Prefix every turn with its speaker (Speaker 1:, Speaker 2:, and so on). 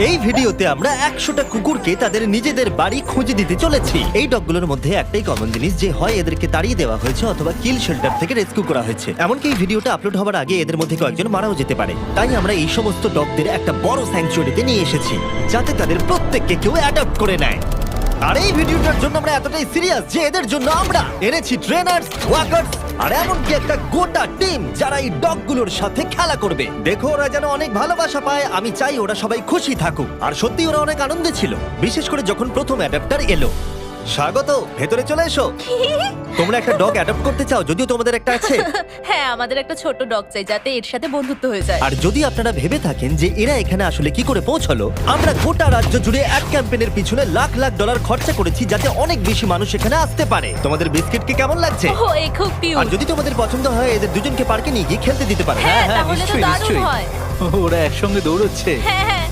Speaker 1: এই ভিডিওতে আমরা 100টা কুকুরকে তাদের নিজেদের বাড়ি খুঁজে দিতে চলেছি। এই ডগগুলোর মধ্যে একটাই কমন জিনিস, যে হয় এদেরকে তাড়িয়ে দেওয়া হয়েছে অথবা কিল শেল্টার থেকে রেস্কিউ করা হয়েছে। এমনকি এই ভিডিওটা আপলোড হওয়ার আগে এদের মধ্যে কয়েকজন মারাও যেতে পারে। তাই আমরা এই সমস্ত ডগদের একটা বড় স্যাংচুয়ারিতে নিয়ে এসেছি, যাতে তাদের প্রত্যেককে কেউ অ্যাডপ্ট করে নেয়। আর এই ভিডিওটার জন্য আমরা এতটাই সিরিয়াস যে এদের জন্য আমরা এনেছি ট্রেনার্স, ওয়াকার্স আর এমনকি একটা গোটা টিম যারা এই ডগগুলোর সাথে খেলা করবে। দেখো, ওরা যেন অনেক ভালোবাসা পায়। আমি চাই ওরা সবাই খুশি থাকুক। আর সত্যি ওরা অনেক আনন্দে ছিল, বিশেষ করে যখন প্রথম অ্যাডাপ্টার এলো। স্বাগত, ভেতরে চলে এসো। তোমরা একটা ডগ অ্যাডপ্ট করতে চাও? যদিও তোমাদের একটা আছে।
Speaker 2: হ্যাঁ, আমাদের একটা ছোট ডগ চাই যাতে এর সাথে বন্ধুত্ব হয়ে যায়।
Speaker 1: আর যদি আপনারা ভেবে থাকেন যে এরা এখানে আসলে কি করে পৌঁছালো, আমরা গোটা রাজ্য জুড়ে এক ক্যাম্পেইনের পিছনে লাখ লাখ ডলার খরচা করেছি যাতে অনেক বেশি মানুষ এখানে আসতে পারে। তোমাদের বিস্কিটকে কেমন লাগছে?
Speaker 2: ও, এই খুব
Speaker 1: আর
Speaker 2: কিউট।
Speaker 1: যদি তোমাদের পছন্দ হয় এদের দুজনকে পার্কে নিয়ে গিয়ে খেলতে দিতে পারে।
Speaker 2: হ্যাঁ, তাহলে তো
Speaker 3: নিশ্চয়ই,
Speaker 2: দারুণ
Speaker 3: নিশ্চয়ই।
Speaker 2: হয়।
Speaker 3: ওরা একসঙ্গে দৌড়চ্ছে।
Speaker 2: হ্যাঁ হ্যাঁ,